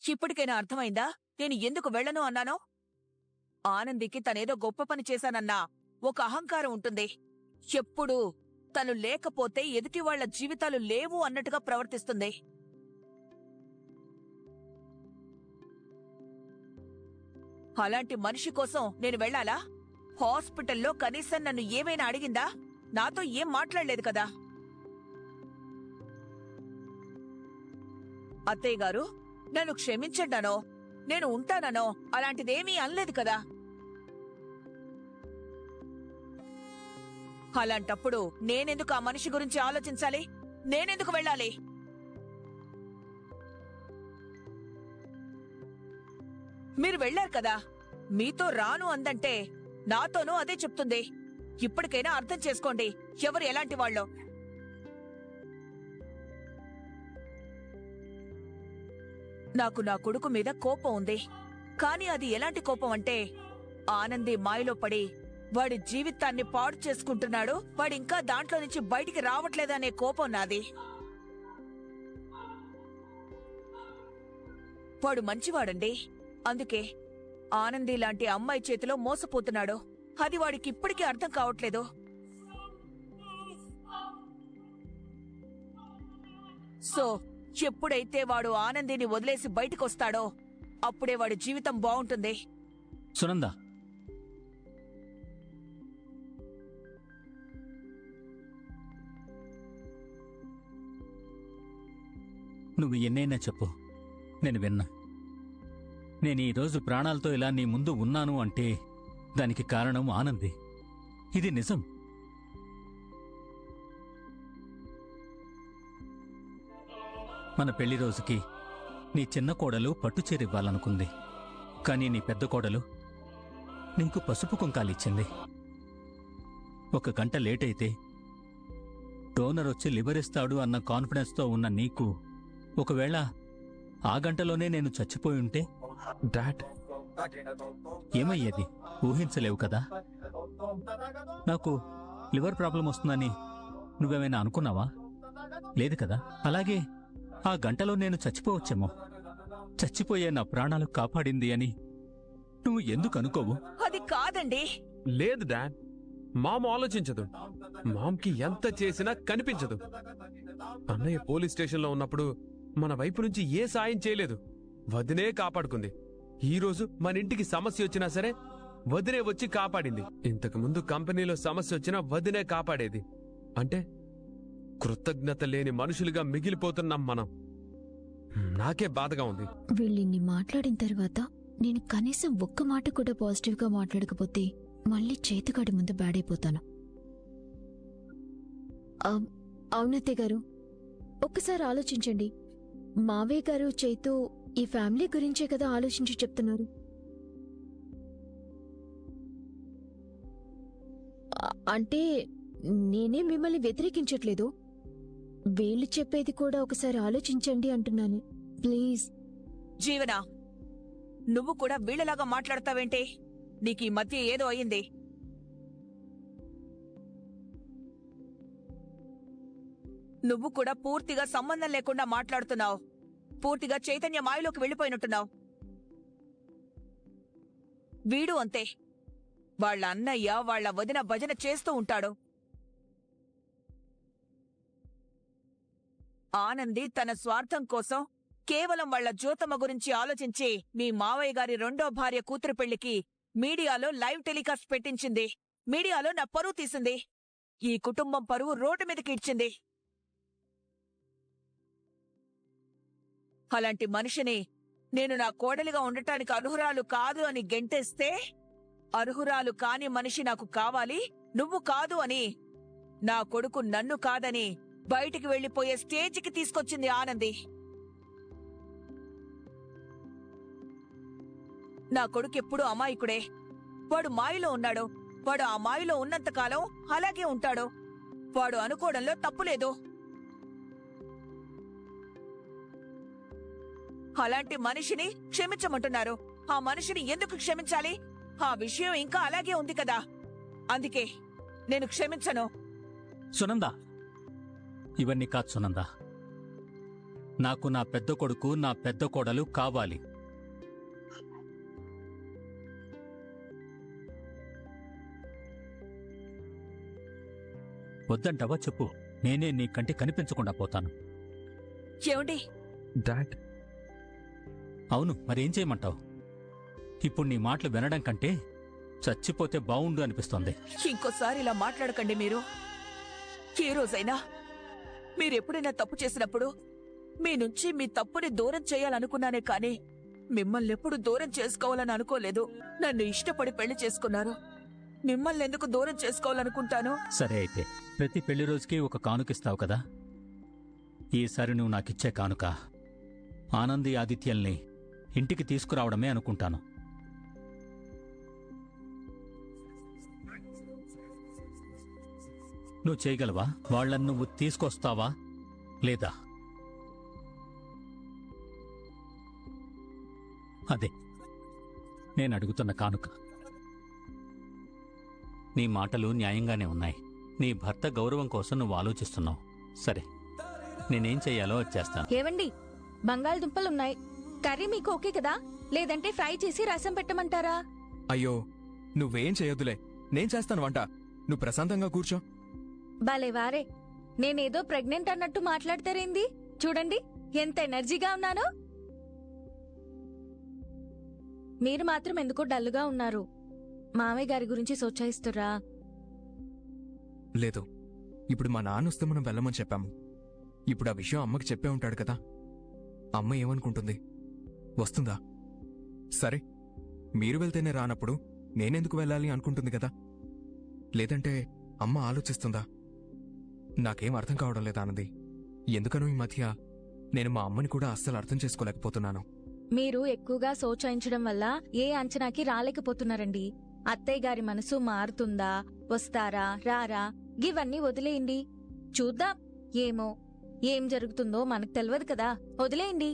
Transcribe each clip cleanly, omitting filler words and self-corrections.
ఇప్పటికైనా అర్థమైందా నేను ఎందుకు వెళ్ళను అన్నానో? ఆనందికి తనేదో గొప్ప పని చేశానన్నా ఒక అహంకారం ఉంటుంది. ఎప్పుడూ తను లేకపోతే ఎదుటివాళ్ల జీవితాలు లేవు అన్నట్టుగా ప్రవర్తిస్తుంది. అలాంటి మనిషి కోసం నేను వెళ్ళాలా? హాస్పిటల్లో కనీసం నన్ను ఏమైనా అడిగిందా? నాతో ఏం మాట్లాడలేదు కదా. అత్తయ్య గారు, నన్ను క్షమించండానో నేను ఉంటాననో అలాంటిదేమీ అనలేదు కదా. అలాంటప్పుడు నేనెందుకు ఆ మనిషి గురించి ఆలోచించాలి? నేనెందుకు వెళ్ళాలి? మీరు వెళ్లారు కదా, మీతో రాను అందంటే నాతోనూ అదే చెప్తుంది. ఇప్పటికైనా అర్థం చేసుకోండి ఎవరు ఎలాంటి వాళ్ళో. నాకు నా కొడుకు మీద కోపం ఉంది. కాని అది ఎలాంటి కోపం అంటే, ఆనంది మాయలో పడి వాడి జీవితాన్ని పాడు చేసుకుంటున్నాడు, వాడింకా దాంట్లో నుంచి బయటికి రావట్లేదనే కోపం నాది. వాడు మంచివాడండి, అందుకే ఆనంది లాంటి అమ్మాయి చేతిలో మోసపోతున్నాడు. అది వాడికి ఇప్పటికీ అర్థం కావట్లేదు. సో ఎప్పుడైతే వాడు ఆనందిని వదిలేసి బయటికొస్తాడో అప్పుడే వాడి జీవితం బావుంటుంది. సునంద, నువ్వు ఎన్నైనా చెప్పు, నేను విన్నా. నేను ఈరోజు ప్రాణాలతో ఇలా నీ ముందు ఉన్నాను అంటే దానికి కారణం ఆనంది. ఇది నిజం. మన పెళ్లి రోజుకి నీ చిన్న కోడలు పట్టుచీరివ్వాలనుకుంది. కానీ నీ పెద్ద కోడలు నీకు పసుపు కుంకాలిచ్చింది. 1 గంట లేట్ అయితే డోనర్ వచ్చి లివరిస్తాడు అన్న కాన్ఫిడెన్స్తో ఉన్న నీకు ఒకవేళ ఆ గంటలోనే నేను చచ్చిపోయుంటే డాడ్, ఏమయ్యేది ఊహించలేవు కదా. నాకు లివర్ ప్రాబ్లం వస్తుందని నువ్వేమైనా అనుకున్నావా? లేదు కదా. అలాగే ఆ గంటలో నేను చచ్చిపోవచ్చేమో. చచ్చిపోయే నా ప్రాణాలు కాపాడింది అని నువ్వు ఎందుకు అనుకోవు? అది కాదండి. లేదు డాడ్, మామ్ ఆలోచించదు. మామ్కి ఎంత చేసినా కనిపించదు. అన్నయ్య పోలీస్ స్టేషన్లో ఉన్నప్పుడు మన వైపు నుంచి ఏ సాయం చేయలేదు. వదినే కాపాడుకుంది. ఈరోజు మన ఇంటికి సమస్య వచ్చినా సరే వదినే వచ్చి కాపాడింది. ఇంతకు ముందు కంపెనీలో సమస్య వచ్చినా వదినే కాపాడేది. అంటే కృతజ్ఞత లేని మనుషులుగా మిగిలిపోతున్నాం మనం. నాకే బాధగా ఉంది. వీళ్ళిన్ని మాట్లాడిన తర్వాత నేను కనీసం ఒక్క మాట కూడా పాజిటివ్గా మాట్లాడకపోతే మళ్ళీ చేతుగాడి ముందు బ్యాడైపోతాను. అవునత్తే గారు, ఒక్కసారి ఆలోచించండి. మావయ్య గారు చైతు ఈ ఫ్యామిలీ గురించే కదా ఆలోచించి చెప్తున్నారు. అంటే నేనే మిమ్మల్ని వ్యతిరేకించట్లేదు. వీళ్ళు చెప్పేది కూడా ఒకసారి ఆలోచించండి అంటున్నాను. ప్లీజ్. జీవన, నువ్వు కూడా వీళ్ళలాగా మాట్లాడతావేంటి? నీకు ఈ మధ్య ఏదో అయింది. నువ్వు కూడా పూర్తిగా సంబంధం లేకుండా మాట్లాడుతున్నావు. పూర్తిగా చైతన్య మాయలోకి వెళ్ళిపోయినట్టున్నావు. వీడు అంతే. వాళ్ళ అన్నయ్య వాళ్ళ వదిన భజన చేస్తూ ఉంటాడు. ఆనంది తన స్వార్థం కోసం కేవలం వాళ్ల జ్యోతమ్మ గురించి ఆలోచించి మీ మావయ్య గారి 2వ భార్య కూతురు పెళ్లికి మీడియాలో లైవ్ టెలికాస్ట్ పెట్టించింది. మీడియాలో నా పరువు తీసింది. ఈ కుటుంబం పరువు రోడ్డు మీదకి ఇచ్చింది. అలాంటి మనిషిని నేను నా కోడలిగా ఉండటానికి అర్హురాలు కాదు అని గెంటేస్తే, అర్హురాలు కాని మనిషి నాకు కావాలి, నువ్వు కాదు అని నా కొడుకు నన్ను కాదని బయటికి వెళ్లిపోయే స్టేజికి తీసుకొచ్చింది ఆనంది. నా కొడుకెప్పుడూ అమాయకుడే. వాడు మాయలో ఉన్నాడు. వాడు ఆ మాయలో ఉన్నంతకాలం అలాగే ఉంటాడు. వాడు అనుకోవడంలో తప్పులేదు. అలాంటి మనిషిని క్షమించమంటున్నారు. ఆ మనిషిని ఎందుకు క్షమించాలి? ఆ విషయం ఇంకా అలాగే ఉంది కదా. అందుకే నేను క్షమించను. సునంద, ఇవన్నీ కాదు సునంద. నాకు నా పెద్ద కొడుకు, నా పెద్ద కోడలు కావాలి. వద్దంటావా చెప్పు, నేనే నీ కంటి కనిపించకుండా పోతాను. ఏమండి? డాడ్, అవును, మరేం చేయమంటావు? ఇప్పుడు నీ మాటలు వినడం కంటే చచ్చిపోతే బావుండు అనిపిస్తోంది. ఇంకోసారి ఇలా మాట్లాడకండి మీరు. ఏ రోజైనా మీరెప్పుడైనా తప్పు చేసినప్పుడు మీ నుంచి మీ తప్పుని దూరం చేయాలనుకున్నానే కాని మిమ్మల్ని ఎప్పుడు దూరం చేసుకోవాలని అనుకోలేదు. నన్ను ఇష్టపడి పెళ్లి చేసుకున్నారు. మిమ్మల్ని ఎందుకు దూరం చేసుకోవాలనుకుంటాను? సరే అయితే, ప్రతి పెళ్లి రోజుకి ఒక కానుకిస్తావు కదా. ఈసారి నువ్వు నాకిచ్చే కానుక ఆనంది ఆదిత్యల్ని ఇంటికి తీసుకురావడమే అనుకుంటాను. నువ్వు చేయగలవా? వాళ్ళని నువ్వు తీసుకొస్తావా లేదా? అదే నేను అడుగుతున్న కానుక. నీ మాటలు న్యాయంగానే ఉన్నాయి. నీ భర్త గౌరవం కోసం నువ్వు ఆలోచిస్తున్నావు. సరే, నేనేం చెయ్యాలో అది చేస్తాను. ఏవండి, బంగాళదుంపలున్నాయి. కర్రీ మీకు ఓకే కదా? లేదంటే ఫ్రై చేసి రసం పెట్టమంటారా? అయ్యో, నువ్వేం చేయొద్దులే, నేను చేస్తాను వంట. నువ్వు ప్రశాంతంగా కూర్చో. భలే వారే, నేనేదో ప్రెగ్నెంట్ అన్నట్టు మాట్లాడతారేంది? చూడండి ఎంత ఎనర్జీగా ఉన్నానో. మీరు మాత్రం ఎందుకో డల్లుగా ఉన్నారు. మామయ్య గారి గురించి సోచాయిస్తురా? లేదు, ఇప్పుడు మా నాన్న వస్తే మనం వెళ్ళమని చెప్పాము. ఇప్పుడు ఆ విషయం అమ్మకి చెప్పే ఉంటాడు కదా. అమ్మ ఏమనుకుంటుంది? వస్తుందా? సరే, మీరు వెళ్తేనే రానప్పుడు నేనెందుకు వెళ్ళాలి అనుకుంటుంది కదా. లేదంటే అమ్మ ఆలోచిస్తుందా? నాకేం అర్థం కావడం లేదు ఆనంది. ఎందుకనో ఈ మధ్య నేను మా అమ్మని కూడా అస్సలు అర్థం చేసుకోలేకపోతున్నాను. మీరు ఎక్కువగా సోచాయించడం వల్ల ఏ అంచనాకి రాలేకపోతున్నారండి. అత్తయ్య గారి మనసు మారుతుందా, వస్తారా రారా, గివన్నీ వదిలేయండి. చూద్దాం. ఏమో ఏం జరుగుతుందో మనకు తెలియదు కదా, వదిలేయండి.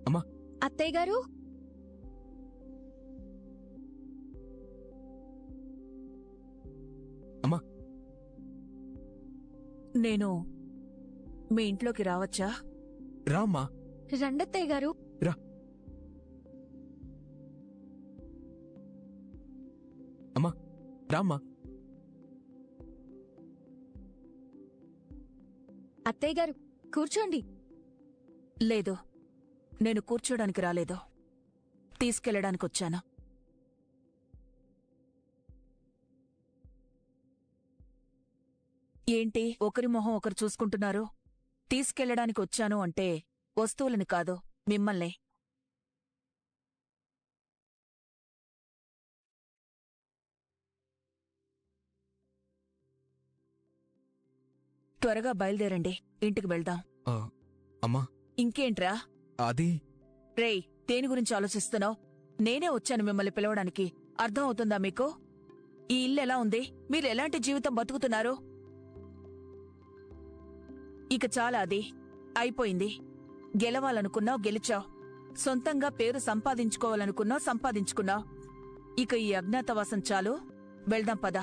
అమ్మా. అత్తయ్య గారు, అమ్మా. నేను మీ ఇంట్లోకి రావచ్చా? రామ్మా. రండత్తయ్య గారు. రా. అమ్మా, రామ్మా. అత్తయ్య గారు, కూర్చోండి. లేదు, నేను కూర్చోడానికి రాలేదు, తీసుకెళ్లడానికొచ్చాను. ఏంటి ఒకరి మొహం ఒకరు చూసుకుంటున్నారు? తీసుకెళ్లడానికి వచ్చాను అంటే వస్తువులని కాదు, మిమ్మల్ని. త్వరగా బయలుదేరండి, ఇంటికి వెళ్దాం. ఆ, అమ్మా. ఇంకేంట్రా? అది రేయ్, దేని గురించి ఆలోచిస్తున్నావు? నేనే వచ్చాను మిమ్మల్ని పిలవడానికి. అర్థం అవుతుందా మీకు? ఈ ఇల్లు ఎలా ఉంది? మీరు ఎలాంటి జీవితం బతుకుతున్నారు? ఇక చాలా, అది అయిపోయింది. గెలవాలనుకున్నావు, గెలిచావు. సొంతంగా పేరు సంపాదించుకోవాలనుకున్నావు, సంపాదించుకున్నావు. ఇక ఈ అజ్ఞాతవాసం చాలు, వెళ్దాం పద.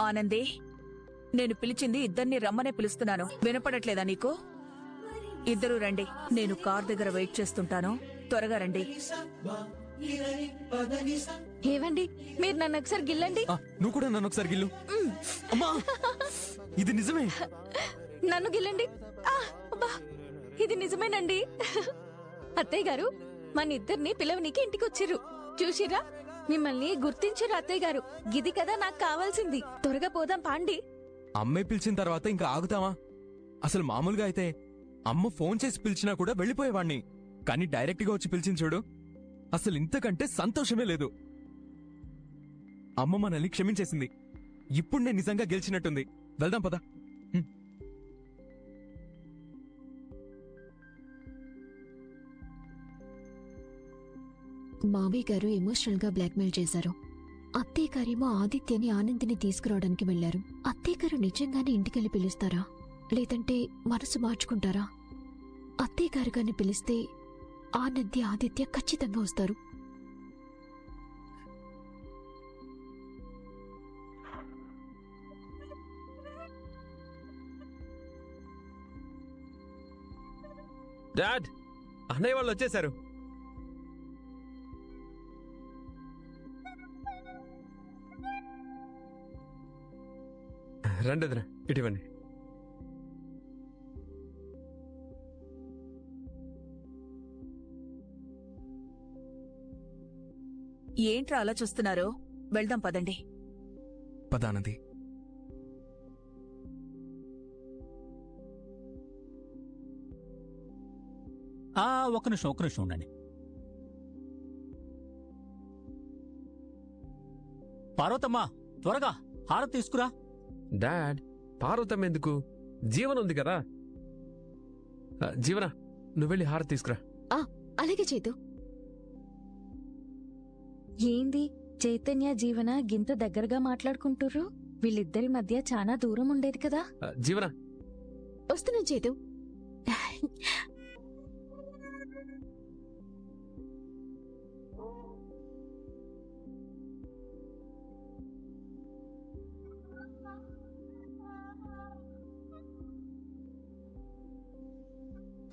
ఆనంది, నేను పిలిచింది ఇద్దరిని రమ్మనే పిలుస్తున్నాను. వినపడట్లేదా నీకు? ఇద్దరూ రండి, నేను కార్ దగ్గర వెయిట్ చేస్తుంటాను. త్వరగా రండి. ఏవండి, మీరు నన్ను ఒకసారి గిల్లండి. నువ్వు కూడా నన్ను ఒకసారి గిల్లు. అమ్మా, ఇది నిజమే. నన్ను గిల్లండి. అబ్బా, ఇది నిజమేనండి. అత్తయ్య గారు, మన ఇద్దరిని పిలవనీకి ఇంటికొచ్చిర్రు. చూసిరా, మిమ్మల్ని గుర్తించారు అత్తయ్య గారు. గిది కదా నాకు కావాల్సింది. త్వరగా పోదాం పాండి. అమ్మే పిలిచిన తర్వాత ఇంకా ఆగుతావా? అసలు మామూలుగా అయితే అమ్మ ఫోన్ చేసి పిలిచినా కూడా వెళ్ళిపోయేవాణ్ణి. కానీ డైరెక్ట్గా వచ్చి పిలిచింది చూడు, అసలు ఇంతకంటే సంతోషమే లేదు. అమ్మ మనల్ని క్షమించేసింది. ఇప్పుడు నేను నిజంగా గెలిచినట్టుంది. వెళ్దాం పద. మావయ్య గారు ఎమోషనల్ గా బ్లాక్మెయిల్ చేశారు. అత్తయ్య గారేమో ఆదిత్యని ఆనందిని తీసుకురావడానికి వెళ్లారు. అత్తయ్య గారు నిజంగానే ఇంటికెళ్ళి పిలుస్తారా, లేదంటే మనసు మార్చుకుంటారా? అత్తయ్య గారు గారిని పిలిస్తే ఆనంది ఆదిత్య ఖచ్చితంగా వస్తారు. డాడ్, అన్నయ్య వాళ్ళు వచ్చేశారు. రండి వదినా, ఇటువంటి. ఏంట్రా అలా చూస్తున్నారు? వెళ్దాం పదండి. పదానంది. ఒక నిమిషం ఉండండి. పార్వతమ్మా, త్వరగా హారతి తీసుకురా. డాడ్, పార్వతం ఎందుకు? జీవన ఉంది కదా. జీవన, నువ్వు వెళ్ళి హారతి తీసుకురా. అలాగే చేతు. ఏంది చైతన్య జీవన గింత దగ్గరగా మాట్లాడుకుంటుర్రు? వీళ్ళిద్దరి మధ్య చాలా దూరం ఉండేది కదా. జీవన, వస్తున్నాను చేతు.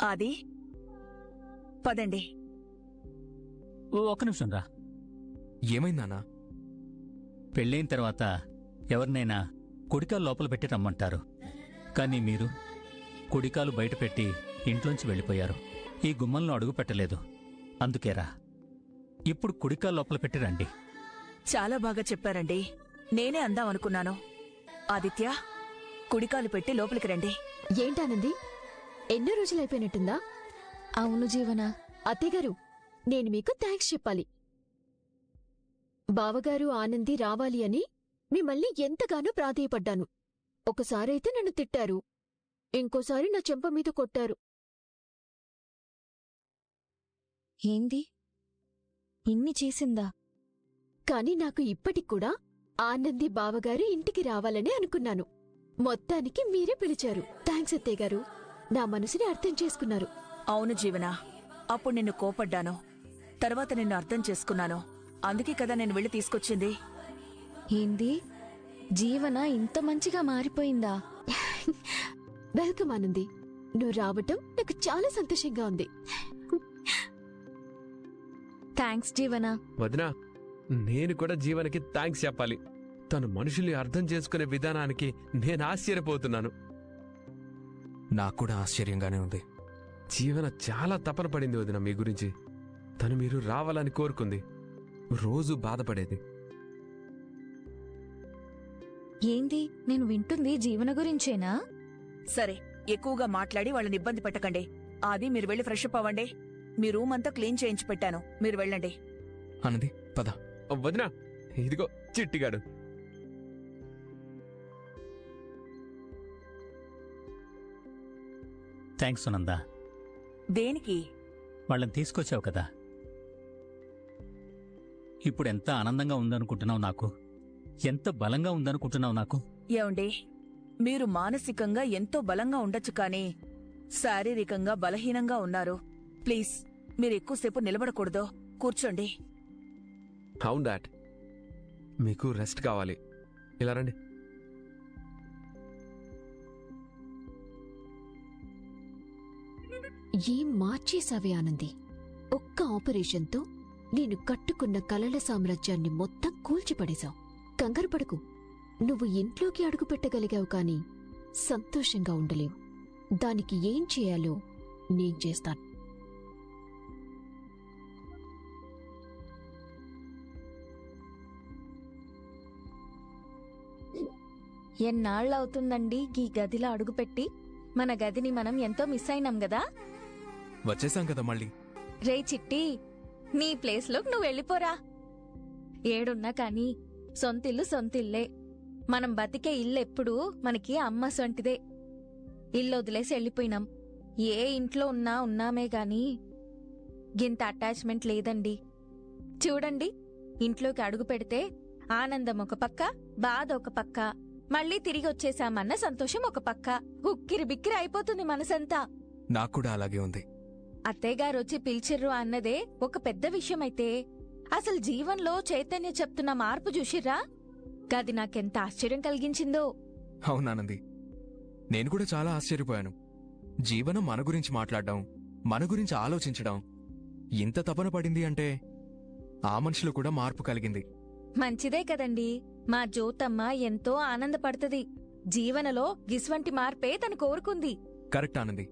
ఆది, పదండి. ఒక నిమిషం రా. ఏమైందన్నా? పెళ్ళైన తర్వాత ఎవరినైనా కుడికాలు లోపల పెట్టి రమ్మంటారు. కానీ మీరు కుడికాలు బయట పెట్టి ఇంట్లోంచి వెళ్ళిపోయారు. ఈ గుమ్మంలో అడుగు పెట్టలేదు. అందుకేరా ఇప్పుడు కుడికాలు లోపల పెట్టి రండి. చాలా బాగా చెప్పారండి. నేనే అందాం అనుకున్నాను. ఆదిత్య, కుడికాలు పెట్టి లోపలికి రండి. ఏంటానంది, ఎన్నో రోజులైపోయినట్టుందా? అవును జీవన. అత్తయ్యగారు, నేను మీకు థ్యాంక్స్ చెప్పాలి. బావగారు ఆనంది రావాలి అని మిమ్మల్ని ఎంతగానో ప్రాధేయపడ్డాను. ఒకసారైతే నన్ను తిట్టారు, ఇంకోసారి నా చెంప మీద కొట్టారు. ఏంది ఇన్ని చేసిందా? కాని నాకు ఇప్పటిక్కూడా ఆనంది బావగారు ఇంటికి రావాలని అనుకున్నాను. మొత్తానికి మీరే పిలిచారు. థ్యాంక్స్ అత్తయ్యగారు, నా మనసుని అర్థం చేసుకున్నారు. అవును జీవన, అప్పుడు నిన్ను కోపడ్డాను. తర్వాత నిన్ను అర్థం చేసుకున్నాను. అందుకే కదా నేను వెళ్ళి తీసుకొచ్చింది. ఏంది జీవన ఇంత మంచిగా మారిపోయిందా? వెల్కమ్ ఆనంది, నువ్వు రావటం నాకు చాలా సంతోషంగా ఉంది. థ్యాంక్స్ జీవన. వదినా, నేను కూడా జీవనకి థ్యాంక్స్ చెప్పాలి. తను మనుషుల్ని అర్థం చేసుకునే విధానానికి నేను ఆశ్చర్యపోతున్నాను. నాకు కూడా ఆశ్చర్యంగానే ఉంది. జీవన చాలా తపన పడింది వదిన మీ గురించి. తను మీరు రావాలని కోరుకుంది. రోజు బాధపడేది. ఏంది నేను వింటుంది జీవన గురించేనా? సరే, ఎక్కువగా మాట్లాడి వాళ్ళని ఇబ్బంది పెట్టకండి. ఆది, మీరు వెళ్ళి ఫ్రెష్ అప్ అవ్వండి. మీ రూమ్ అంతా క్లీన్ చేయించి పెట్టాను, మీరు వెళ్ళండి. ఆనంది పద. వదినా, ఇదిగో చిట్టిగాడు. థ్యాంక్స్ సునందా. దేనికి? వాళ్ళని తీసుకొచ్చావు కదా. ఇప్పుడు ఎంత ఆనందంగా ఉందనుకుంటున్నావు నాకు? ఎంత బలంగా ఉందనుకుంటున్నావు నాకు? ఏమండి, మీరు మానసికంగా ఎంతో బలంగా ఉండొచ్చు కానీ శారీరకంగా బలహీనంగా ఉన్నారు. ప్లీజ్, మీరు ఎక్కువసేపు నిలబడకూడదు. కూర్చోండి. అవును డాడ్, మీకు రెస్ట్ కావాలి. ఇలా రండి. ఏం మార్చేశావే ఆనంది. ఒక్క ఆపరేషన్తో నేను కట్టుకున్న కలల సామ్రాజ్యాన్ని మొత్తం కూల్చిపడేశావు. కంగారు పడకు, నువ్వు ఇంట్లోకి అడుగుపెట్టగలిగావు కాని సంతోషంగా ఉండలేవు. దానికి ఏం చేయాలో నేను చేస్తాను. ఎన్నాళ్ళవుతుందండి ఈ గదిలో అడుగుపెట్టి? మన గదిని మనం ఎంతో మిస్ అయినాం గదా. వచ్చేసాం కదా మళ్ళీ. రే చిట్టి, నీ ప్లేస్లోకి నువ్వు వెళ్ళిపోరా. ఏడున్నా కాని సొంతిల్లు సొంతిల్లే. మనం బతికే ఇల్లెప్పుడూ మనకి అమ్మ సొంటిదే. ఇల్లు వదిలేసి వెళ్ళిపోయినాం. ఏ ఇంట్లో ఉన్నామే గాని గింత అటాచ్మెంట్ లేదండి. చూడండి, ఇంట్లోకి అడుగు పెడితే ఆనందం ఒక పక్క, బాధ ఒక పక్క, మళ్ళీ తిరిగి వచ్చేసామన్న సంతోషం ఒక పక్క. ఉక్కిరి బిక్కిరి అయిపోతుంది మనసంతా. నాకు కూడా అలాగే ఉంది. అత్తయ్యగారొచ్చి పిలిచిర్రు అన్నదే ఒక పెద్ద విషయమైతే అసలు జీవన్లో చైతన్య చెప్తున్న మార్పు చూసిర్రా? గది నాకెంత ఆశ్చర్యం కలిగించిందో. అవునానంది, నేను కూడా చాలా ఆశ్చర్యపోయాను. జీవనం మన గురించి మాట్లాడడం, మన గురించి ఆలోచించడం ఇంత తపన పడింది అంటే ఆ మనిషిలో కూడా మార్పు కలిగింది. మంచిదే కదండి. మా జ్యోతమ్మ ఎంతో ఆనందపడుతుంది. జీవనలో గిస్వంటి మార్పే తను కోరుకుంది. కరెక్ట్ ఆనంది.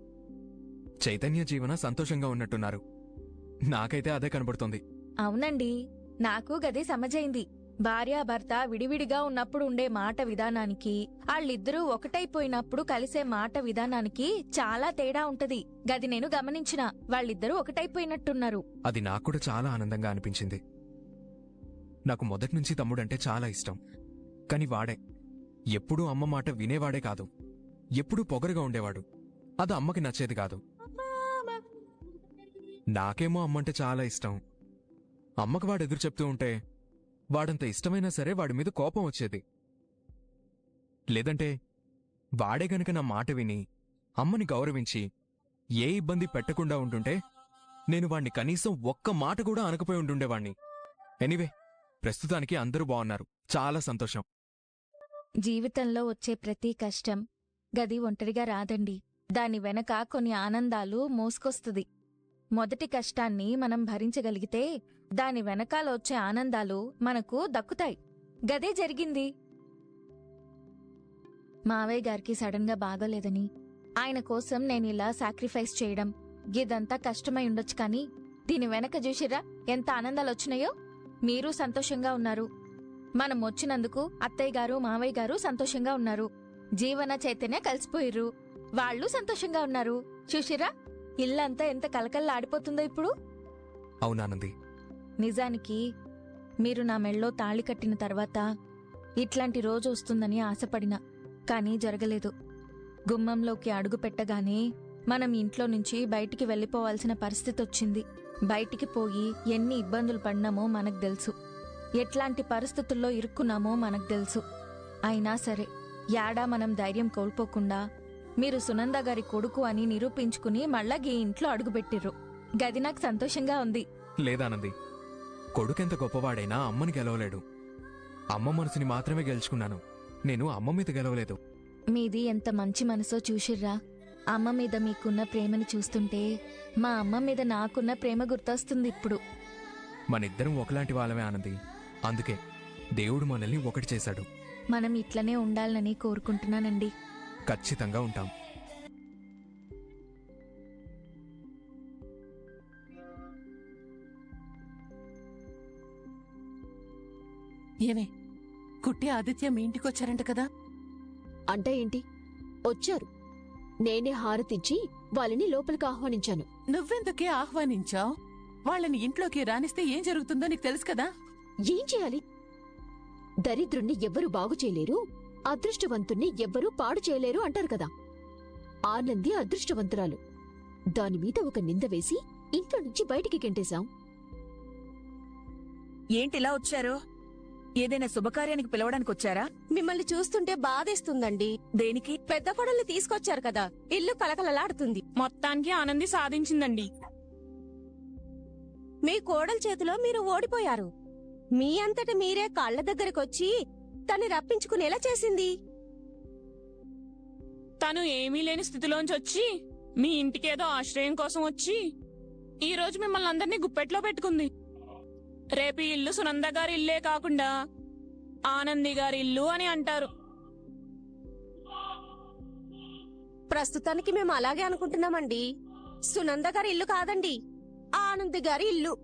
చైతన్య జీవన సంతోషంగా ఉన్నట్టున్నారు. నాకైతే అదే కనబడుతోంది. అవునండి, నాకు గదే సమజైంది. భార్యాభర్త విడివిడిగా ఉన్నప్పుడు ఉండే మాట విధానానికి, వాళ్ళిద్దరూ ఒకటైపోయినప్పుడు కలిసే మాట విధానానికి చాలా తేడా ఉంటది. గది నేను గమనించిన. వాళ్ళిద్దరూ ఒకటైపోయినట్టున్నారు. అది నాకు కూడా చాలా ఆనందంగా అనిపించింది. నాకు మొదట్నుంచి తమ్ముడంటే చాలా ఇష్టం. కాని వాడే ఎప్పుడూ అమ్మ మాట వినేవాడే కాదు. ఎప్పుడూ పొగరుగా ఉండేవాడు. అది అమ్మకి నచ్చేది కాదు. నాకేమో అమ్మంటే చాలా ఇష్టం. అమ్మకి వాడు ఎదురు చెప్తూ ఉంటే వాడంత ఇష్టమైనా సరే వాడి మీద కోపం వచ్చేది. లేదంటే వాడే గనక నా మాట విని అమ్మని గౌరవించి ఏ ఇబ్బంది పెట్టకుండా ఉంటుంటే నేను వాణ్ణి కనీసం ఒక్క మాట కూడా అనకపోయి ఉండుండేవాణ్ణి. ఎనీవే, ప్రస్తుతానికి అందరూ బాగున్నారు. చాలా సంతోషం. జీవితంలో వచ్చే ప్రతి కష్టం గది ఒంటరిగా రాదండి. దాని వెనక కొన్ని ఆనందాలు మోసుకొస్తుంది. మొదటి కష్టాన్ని మనం భరించగలిగితే దాని వెనకాల వచ్చే ఆనందాలు మనకు దక్కుతాయి. గదే జరిగింది. మావయ్య గారికి సడన్ గా బాగోలేదని ఆయన కోసం నేనిలా సాక్రిఫైస్ చేయడం ఇదంతా కష్టమై ఉండొచ్చు, కానీ దీని వెనక చూసిరా ఎంత ఆనందాలొచ్చినాయో. మీరు సంతోషంగా ఉన్నారు. మనం వచ్చినందుకు అత్తయ్య గారు మావయ్య గారు సంతోషంగా ఉన్నారు. జీవన చైతన్య కలిసిపోయిర్రు, వాళ్ళు సంతోషంగా ఉన్నారు. చూసిరా ఇల్లంతా ఎంత కలకల్లాడిపోతుందో ఇప్పుడు. అవునానంది, నిజానికి మీరు నా మెళ్ళో తాళి కట్టిన తర్వాత ఇట్లాంటి రోజు వస్తుందని ఆశపడినా, కానీ జరగలేదు. గుమ్మంలోకి అడుగు పెట్టగానే మనం ఇంట్లో నుంచి బయటికి వెళ్ళిపోవాల్సిన పరిస్థితి వచ్చింది. బయటికి పోయి ఎన్ని ఇబ్బందులు పడినామో మనకు తెలుసు. ఎట్లాంటి పరిస్థితుల్లో ఇరుక్కున్నామో మనకు తెలుసు. అయినా సరే యాడా మనం ధైర్యం కోల్పోకుండా మీరు సునంద గారి కొడుకు అని నిరూపించుకుని మళ్ళా ఈ ఇంట్లో అడుగుపెట్టిర్రు. గది నాకు సంతోషంగా ఉంది. లేదానంది, కొడుకెంత గొప్పవాడైనా అమ్మని గెలవలేడు. అమ్మ మనసుని మాత్రమే గెలుచుకున్నాను. నేను అమ్మ మీద గెలవలేదు. మీది ఎంత మంచి మనసో చూసిర్రా. అమ్మ మీద మీకున్న ప్రేమని చూస్తుంటే మా అమ్మ మీద నాకున్న ప్రేమ గుర్తొస్తుంది ఇప్పుడు. మనిద్దరం ఒకలాంటి వాళ్ళమే ఆనంది. అందుకే దేవుడు మనల్ని ఒకటి చేశాడు. మనం ఇట్లనే ఉండాలని కోరుకుంటున్నానండి. ఖచ్చితంగా ఉంటాం. ఏమే, కుట్టి ఆదిత్య మీ ఇంటికొచ్చారంట కదా? అంటే ఏంటి? వచ్చారు. నేనే హారతిచ్చి వాళ్ళని లోపలికి ఆహ్వానించాను. నువ్వెందుకే ఆహ్వానించావు? వాళ్ళని ఇంట్లోకి రానిస్తే ఏం జరుగుతుందో నీకు తెలుసు కదా. ఏం చేయాలి? దరిద్రుణ్ణి ఎవ్వరూ బాగు చేయలేరు, అదృష్టవంతుణ్ణి ఎవ్వరూ పాడు చేయలేరు అంటారు కదా. ఆనంది అదృష్టవంతురాలు. దానిమీద ఒక నింద వేసి ఇంట్లో నుంచి బయటికి గెంటేశాం. ఏంటిలా వచ్చారు? ఏదైనా శుభకార్యానికి పిలవడానికి వచ్చారా? మిమ్మల్ని చూస్తుంటే బాధేస్తుందండి. దేనికి? పెద్ద కొడల్ని తీసుకొచ్చారు కదా, ఇల్లు కలకలలాడుతుంది. మొత్తానికి ఆనంది సాధించిందండి. మీ కోడల చేతిలో మీరు ఓడిపోయారు. మీ అంతట మీరే కాళ్ల దగ్గరకొచ్చి తన్ని రప్పించుకునేలా చేసింది. తను ఏమీ లేని స్థితిలోంచి వచ్చి మీ ఇంటికేదో ఆశ్రయం కోసం వచ్చి ఈ రోజు మిమ్మల్ని అందరినీ గుప్పెట్లో పెట్టుకుంది. రేపు ఈ ఇల్లు సునంద గారి ఇల్లే కాకుండా ఆనంది గారి ఇల్లు అని అంటారు. ప్రస్తుతానికి మేము అలాగే అనుకుంటున్నామండి. సునంద గారి ఇల్లు కాదండి, ఆనంద్ గారి ఇల్లు.